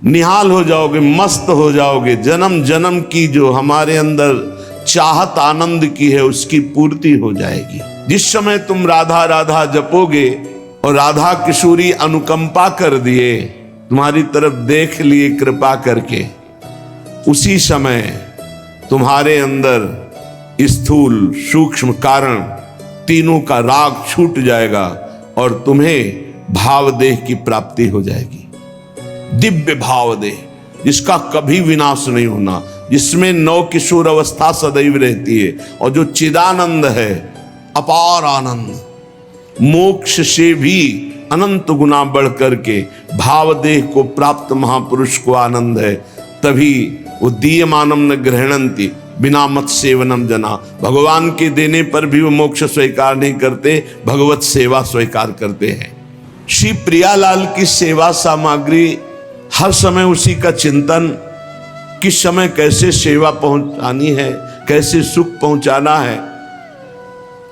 निहाल हो जाओगे, मस्त हो जाओगे। जन्म जन्म की जो हमारे अंदर चाहत आनंद की है उसकी पूर्ति हो जाएगी। जिस समय तुम राधा राधा जपोगे और राधा किशोरी अनुकंपा कर दिए, तुम्हारी तरफ देख लिए कृपा करके, उसी समय तुम्हारे अंदर स्थूल सूक्ष्म कारण तीनों का राग छूट जाएगा और तुम्हें भावदेह की प्राप्ति हो जाएगी। दिव्य भावदेह जिसका कभी विनाश नहीं होना, जिसमें नव किशोर अवस्था सदैव रहती है और जो चिदानंद है, अपार आनंद, मोक्ष से भी अनंत गुना बढ़ करके भावदेह को प्राप्त महापुरुष को आनंद है। तभी वो दीयमानम न ग्रहणंती बिना मत सेवनम जना, भगवान के देने पर भी वो मोक्ष स्वीकार नहीं करते, भगवत सेवा स्वीकार करते हैं। श्री प्रियालाल की सेवा सामग्री हर समय उसी का चिंतन, किस समय कैसे सेवा पहुंचानी है, कैसे सुख पहुंचाना है।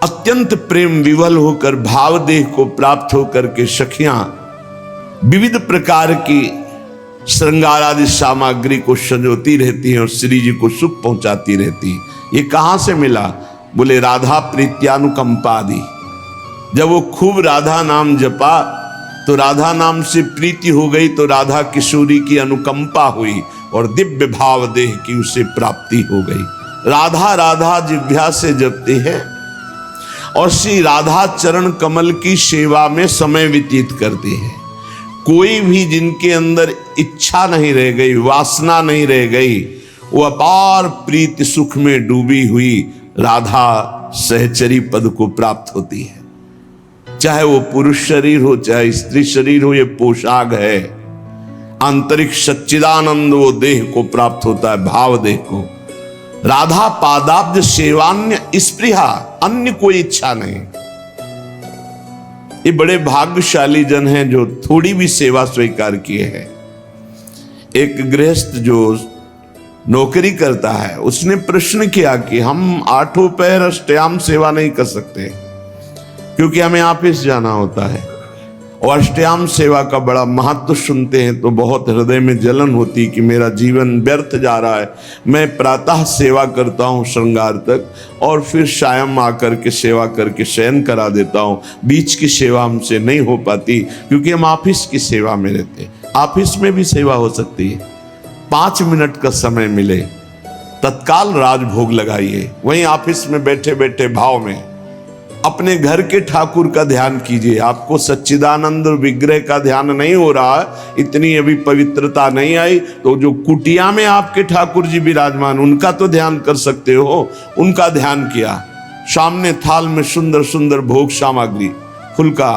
अत्यंत प्रेम विवल होकर भावदेह को प्राप्त होकर के सखियां विविध प्रकार की श्रृंगार आदि सामग्री को सजोती रहती हैं और श्री जी को सुख पहुंचाती रहती। ये कहां से मिला? बोले राधा प्रीत्यानुकंपादि। जब वो खूब राधा नाम जपा तो राधा नाम से प्रीति हो गई, तो राधा किशोरी की अनुकंपा हुई और दिव्य भावदेह की उसे प्राप्ति हो गई। राधा राधा जिह्वा से जपते हैं और श्री राधा चरण कमल की सेवा में समय व्यतीत करते हैं। कोई भी जिनके अंदर इच्छा नहीं रह गई, वासना नहीं रह गई, वो अपार प्रीति सुख में डूबी हुई राधा सहचरी पद को प्राप्त होती है। चाहे वो पुरुष शरीर हो चाहे स्त्री शरीर हो, ये पोशाक है। आंतरिक सच्चिदानंद वो देह को प्राप्त होता है, भाव देह को। राधा पादाब्ज सेवान्य स्पृहा, अन्य कोई इच्छा नहीं। ये बड़े भाग्यशाली जन हैं जो थोड़ी भी सेवा स्वीकार किए हैं। एक गृहस्थ जो नौकरी करता है, उसने प्रश्न किया कि हम आठों पहर अष्टयाम सेवा नहीं कर सकते क्योंकि हमें ऑफिस जाना होता है, और अष्टयाम सेवा का बड़ा महत्व सुनते हैं तो बहुत हृदय में जलन होती कि मेरा जीवन व्यर्थ जा रहा है। मैं प्रातः सेवा करता हूँ श्रृंगार तक और फिर शायम आकर के सेवा करके शयन करा देता हूँ, बीच की सेवा हमसे नहीं हो पाती क्योंकि हम ऑफिस की सेवा में रहते हैं। ऑफिस में भी सेवा हो सकती है, 5 मिनट का समय मिले तत्काल राजभोग लगाइए। वहीं ऑफिस में बैठे बैठे भाव में अपने घर के ठाकुर का ध्यान कीजिए। आपको सच्चिदानंद विग्रह का ध्यान नहीं हो रहा, इतनी अभी पवित्रता नहीं आई, तो जो कुटिया में आपके ठाकुर जी विराजमान उनका तो ध्यान कर सकते हो। उनका ध्यान किया, सामने थाल में सुंदर सुंदर भोग सामग्री, फुल्का,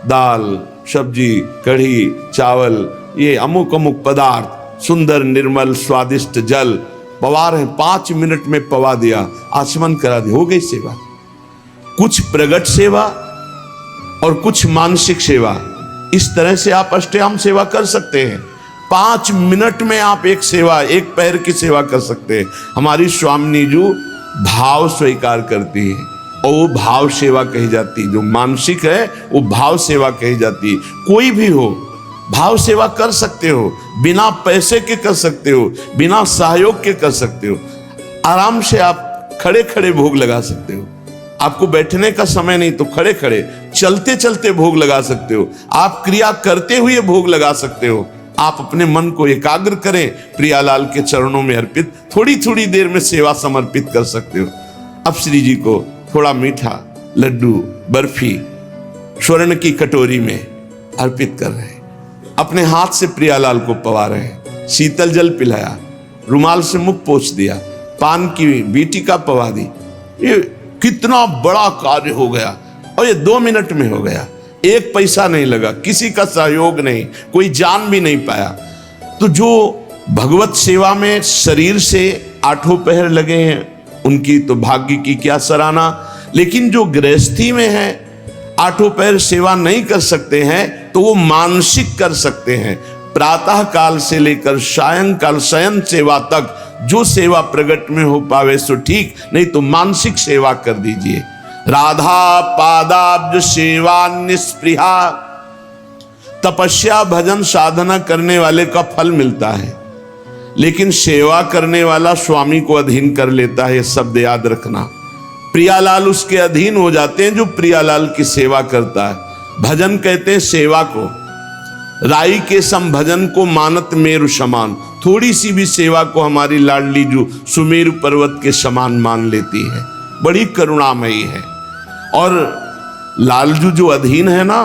दाल, सब्जी, कढ़ी, चावल, ये अमुक अमुक पदार्थ, सुंदर निर्मल स्वादिष्ट जल, पवा रहे, 5 मिनट में पवा दिया, आचमन करा दिया, हो गई सेवा। कुछ प्रगट सेवा और कुछ मानसिक सेवा, इस तरह से आप अष्टयाम सेवा कर सकते हैं। 5 मिनट में आप एक सेवा, एक पैर की सेवा कर सकते हैं। हमारी स्वामिनी जी भाव स्वीकार करती है और वो भाव सेवा कही जाती है। जो मानसिक है वो भाव सेवा कही जाती है। कोई भी हो भाव सेवा कर सकते हो, बिना पैसे के कर सकते हो, बिना सहयोग के कर सकते हो। आराम से आप खड़े खड़े भोग लगा सकते हो। आपको बैठने का समय नहीं तो खड़े खड़े, चलते चलते भोग लगा सकते हो। आप क्रिया करते हुए भोग लगा सकते हो। आप अपने मन को एकाग्र करें, प्रियालाल के चरणों में अर्पित थोड़ी थोड़ी देर में सेवा समर्पित कर सकते हो। अब श्री जी को थोड़ा मीठा, लड्डू, बर्फी स्वर्ण की कटोरी में अर्पित कर रहे हैं। अपने हाथ से प्रियालाल को पवा रहे हैं। शीतल जल पिलाया, रुमाल से मुख पोंछ दिया, पान की बीटी का पवा दी। ये कितना बड़ा कार्य हो गया और ये 2 मिनट में हो गया। 1 पैसा नहीं लगा, किसी का सहयोग नहीं, कोई जान भी नहीं पाया। तो जो भगवत सेवा में शरीर से 8 पहर लगे हैं उनकी तो भाग्य की क्या सराहना, लेकिन जो गृहस्थी में है 8 पहर सेवा नहीं कर सकते हैं तो वो मानसिक कर सकते हैं। प्रातः काल से लेकर सायंकाल शयन सेवा तक जो सेवा प्रगट में हो पावे सो ठीक, नहीं तो मानसिक सेवा कर दीजिए। राधा पादाब्ज सेवा निस्पृहा तपस्या भजन साधना करने वाले का फल मिलता है, लेकिन सेवा करने वाला स्वामी को अधीन कर लेता है। ये शब्द याद रखना। प्रियालाल उसके अधीन हो जाते हैं जो प्रियालाल की सेवा करता है। भजन कहते हैं सेवा को। राई के सम भजन को मानत मेरु समान। थोड़ी सी भी सेवा को हमारी लाडली जो सुमेरु पर्वत के समान मान लेती है, बड़ी करुणामयी है। और लालजू जो अधीन है ना,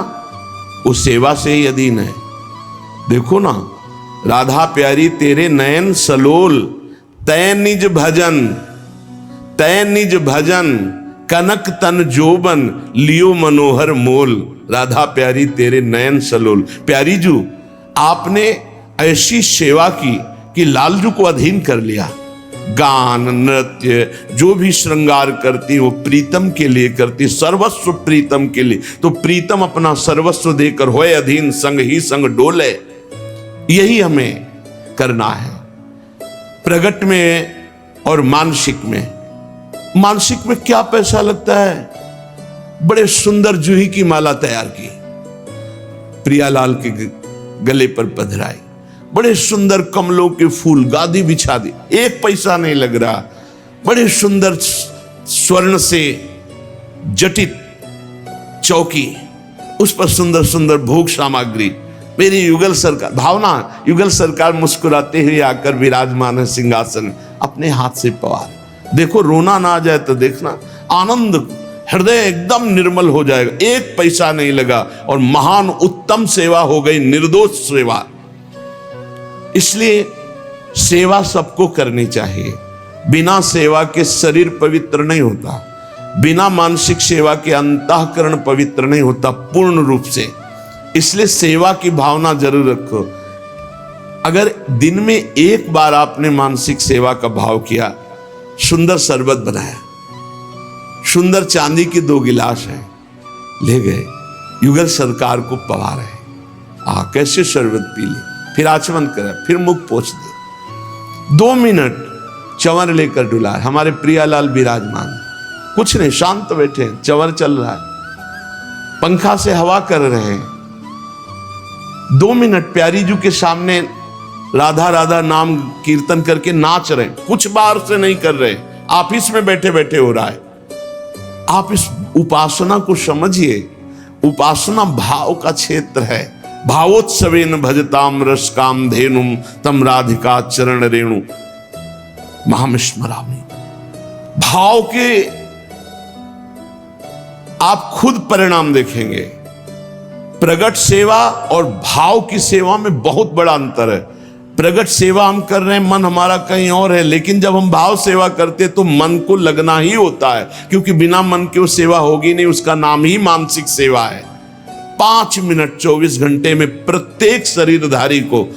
वो सेवा से ही अधीन है। देखो ना, राधा प्यारी तेरे नयन सलोल, तय निज भजन, तय निज भजन, कनक तन जोबन, लियो मनोहर मोल। राधा प्यारी तेरे नयन सलोल। प्यारी जू, आपने ऐसी सेवा की कि लालजू को अधीन कर लिया। गान नृत्य जो भी श्रृंगार करती वो प्रीतम के लिए करती, सर्वस्व प्रीतम के लिए। तो प्रीतम अपना सर्वस्व देकर होए अधीन, संग ही संग डोले। यही हमें करना है प्रगट में और मानसिक में। मानसिक में क्या पैसा लगता है? बड़े सुंदर जूही की माला तैयार की, प्रियालाल के गले पर पधराई। बड़े सुंदर कमलों के फूल, गादी बिछा दी, एक पैसा नहीं लग रहा। बड़े सुंदर स्वर्ण से जटित चौकी, उस पर सुंदर सुंदर भोग सामग्री। मेरी युगल सरकार, भावना युगल सरकार मुस्कुराते हुए आकर विराजमान है सिंहासन, अपने हाथ से पवार। देखो, रोना ना आ जाए तो देखना, आनंद, हृदय एकदम निर्मल हो जाएगा। एक पैसा नहीं लगा और महान उत्तम सेवा हो गई, निर्दोष सेवा। इसलिए सेवा सबको करनी चाहिए। बिना सेवा के शरीर पवित्र नहीं होता, बिना मानसिक सेवा के अंतःकरण पवित्र नहीं होता पूर्ण रूप से। इसलिए सेवा की भावना जरूर रखो। अगर दिन में एक बार आपने मानसिक सेवा का भाव किया, सुंदर शरबत बनाया, सुंदर चांदी की 2 गिलास है, ले गए, युगल सरकार को पवा रहे, कैसे शरबत पी ली, फिर आचमन करा, फिर मुख पोंछ दे। 2 मिनट चंवर लेकर डुला। हमारे प्रियालाल विराजमान, कुछ नहीं, शांत बैठे, चंवर चल रहा है, पंखा से हवा कर रहे हैं। 2 मिनट प्यारी जू के सामने राधा राधा नाम कीर्तन करके नाच रहे, कुछ बाहर से नहीं कर रहे, ऑफिस में बैठे बैठे हो रहा है। आप इस उपासना को समझिए। उपासना भाव का क्षेत्र है। भावोत्सवेन भजताम रस काम धेनुम, तम राधिका चरण रेणु महाम स्मरामि। भाव के आप खुद परिणाम देखेंगे। प्रगट सेवा और भाव की सेवा में बहुत बड़ा अंतर है। प्रगट सेवा हम कर रहे हैं, मन हमारा कहीं और है, लेकिन जब हम भाव सेवा करते तो मन को लगना ही होता है, क्योंकि बिना मन के वो सेवा होगी नहीं। उसका नाम ही मानसिक सेवा है। 5 मिनट 24 घंटे में प्रत्येक शरीरधारी को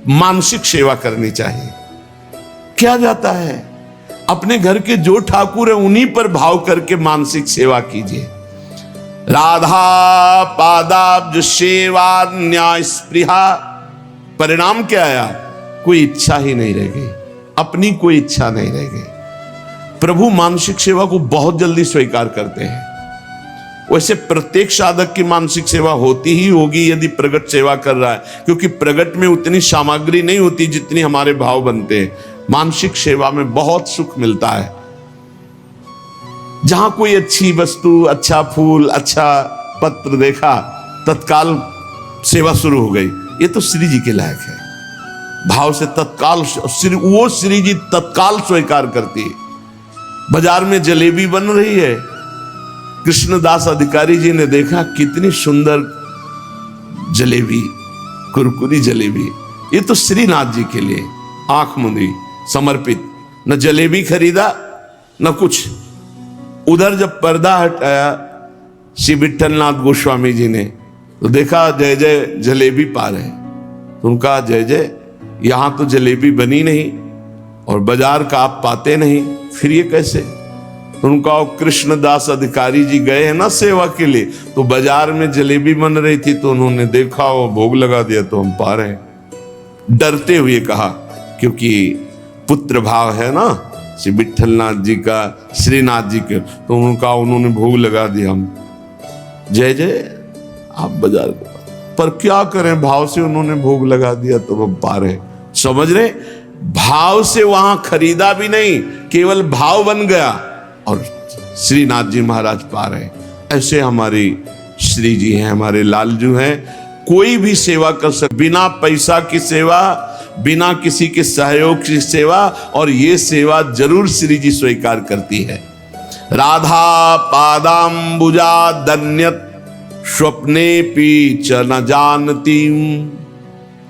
मानसिक सेवा करनी चाहिए। क्या जाता है, अपने घर के जो ठाकुर है उन्हीं पर भाव करके मानसिक सेवा कीजिए। राधा पादाब्ज सेवा न्याय स्पृहा। परिणाम क्या आया? कोई इच्छा ही नहीं रह गई, अपनी कोई इच्छा नहीं रह गई। प्रभु मानसिक सेवा को बहुत जल्दी स्वीकार करते हैं। वैसे प्रत्येक साधक की मानसिक सेवा होती ही होगी यदि प्रगट सेवा कर रहा है, क्योंकि प्रगट में उतनी सामग्री नहीं होती जितनी हमारे भाव बनते हैं। मानसिक सेवा में बहुत सुख मिलता है। जहां कोई अच्छी वस्तु, अच्छा फूल, अच्छा पत्र देखा, तत्काल सेवा शुरू हो गई। ये तो श्री जी के लायक है। भाव से तत्काल वो श्री जी तत्काल स्वीकार करती है। बाजार में जलेबी बन रही है, कृष्णदास अधिकारी जी ने देखा कितनी सुंदर जलेबी, कुरकुरी जलेबी। ये तो श्रीनाथ जी के लिए आंख मुंदी समर्पित। न जलेबी खरीदा न कुछ। उधर जब पर्दा हटाया श्री विठलनाथ गोस्वामी जी ने, तो देखा जय जय जलेबी पा रहे। तो उनका जय जय, यहां तो जलेबी बनी नहीं और बाजार का आप पाते नहीं, फिर ये कैसे? तो उनका कृष्णदास अधिकारी जी गए हैं ना सेवा के लिए, तो बाजार में जलेबी बन रही थी, तो उन्होंने देखा और भोग लगा दिया, तो हम पा रहे हैं। डरते हुए कहा, क्योंकि पुत्र भाव है ना श्री विठलनाथ जी का, श्रीनाथ जी के, तो उन्होंने भोग लगा दिया। हम जय जय, आप बाजार पर क्या करें, भाव से उन्होंने भोग लगा दिया तो वो पा रहे। समझ रहे, भाव से वहां खरीदा भी नहीं, केवल भाव बन गया और श्रीनाथ जी महाराज पा रहे। ऐसे हमारी श्री जी हैं, हमारे लालजू हैं। कोई भी सेवा कर सकते, बिना पैसा की सेवा, बिना किसी के सहयोग की सेवा, और ये सेवा जरूर श्री जी स्वीकार करती है। राधा पादाम्बुजा दन्यत स्वप्ने पी च न जानती,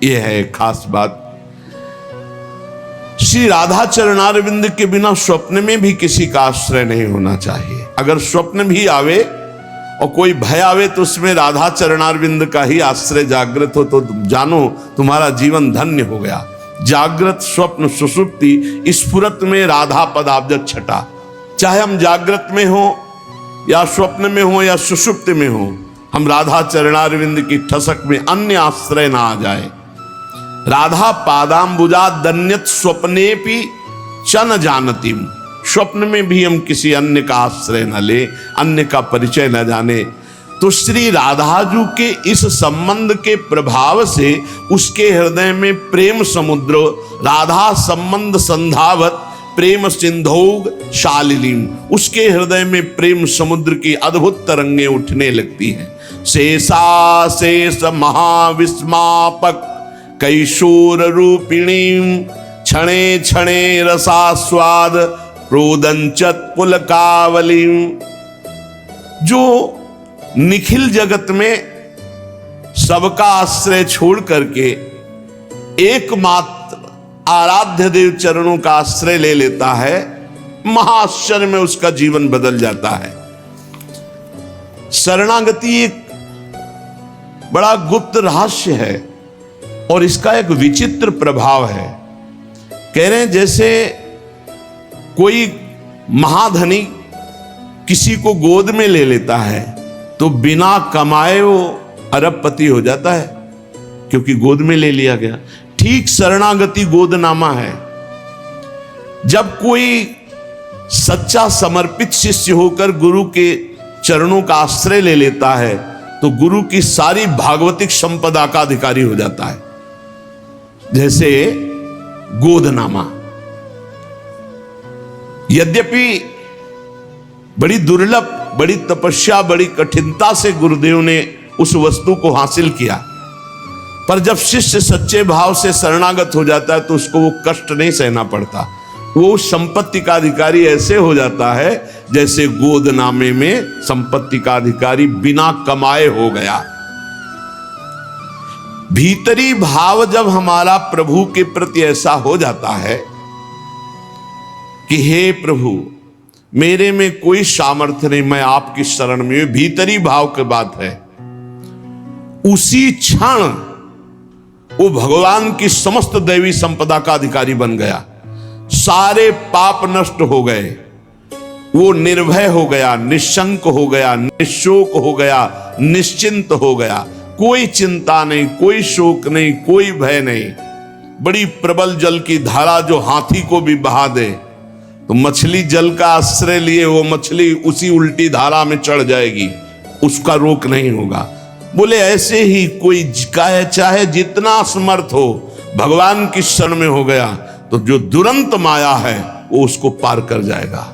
यह है खास बात। श्री राधा चरणारविंद के बिना स्वप्न में भी किसी का आश्रय नहीं होना चाहिए। अगर स्वप्न भी आवे और कोई भय आवे तो उसमें राधा चरणारविंद का ही आश्रय जागृत हो तो जानो तुम्हारा जीवन धन्य हो गया। जागृत स्वप्न सुषुप्ति स्फुरत में राधा पदाब्ज छटा। चाहे हम जागृत में हो या स्वप्न में हो या सुषुप्त में हो, हम राधा चरणारविंद की ठसक में अन्य आश्रय ना आ जाए। राधा पादाम्बुजा दन्यत स्वप्नेपि च न जानतीम, स्वप्न में भी हम किसी अन्य का आश्रय न ले, अन्य का परिचय न जाने। तो श्री राधाजू के इस संबंध के प्रभाव से उसके हृदय में प्रेम समुद्र, राधा संबंध संधावत प्रेम सिंधौग शालिलीम, उसके हृदय में प्रेम समुद्र की अद्भुत तरंगें उठने लगती हैं। शेषा शेष महाविस्मापक कैशोर रूपिणी, क्षणे क्षणे रसास्वाद प्रोदंचत पुलकावली। जो निखिल जगत में सबका आश्रय छोड़ करके एकमात्र आराध्य देव चरणों का आश्रय ले लेता है, महाआश्चर्य में उसका जीवन बदल जाता है। शरणागति एक बड़ा गुप्त रहस्य है और इसका एक विचित्र प्रभाव है। कह रहे हैं जैसे कोई महाधनी किसी को गोद में ले लेता है तो बिना कमाए वो अरबपति हो जाता है, क्योंकि गोद में ले लिया गया। ठीक शरणागति गोदनामा है। जब कोई सच्चा समर्पित शिष्य होकर गुरु के चरणों का आश्रय ले लेता है तो गुरु की सारी भागवतिक संपदा का अधिकारी हो जाता है, जैसे गोदनामा। यद्यपि बड़ी दुर्लभ, बड़ी तपस्या, बड़ी कठिनता से गुरुदेव ने उस वस्तु को हासिल किया, पर जब शिष्य सच्चे भाव से शरणागत हो जाता है तो उसको वो कष्ट नहीं सहना पड़ता। वो संपत्ति का अधिकारी ऐसे हो जाता है जैसे गोदनामे में संपत्ति का अधिकारी बिना कमाए हो गया। भीतरी भाव जब हमारा प्रभु के प्रति ऐसा हो जाता है कि हे प्रभु मेरे में कोई सामर्थ्य नहीं, मैं आपकी शरण में हूं, भीतरी भाव की बात है, उसी क्षण वो भगवान की समस्त दैवी संपदा का अधिकारी बन गया। सारे पाप नष्ट हो गए, वो निर्भय हो गया, निशंक हो गया, निशोक हो गया, निश्चिंत हो गया। कोई चिंता नहीं, कोई शोक नहीं, कोई भय नहीं। बड़ी प्रबल जल की धारा जो हाथी को भी बहा दे तो मछली जल का आश्रय लिए वो मछली उसी उल्टी धारा में चढ़ जाएगी, उसका रोक नहीं होगा। बोले ऐसे ही कोई चाहे जितना समर्थ हो, भगवान की शरण में हो गया तो जो दुरंत माया है वो उसको पार कर जाएगा।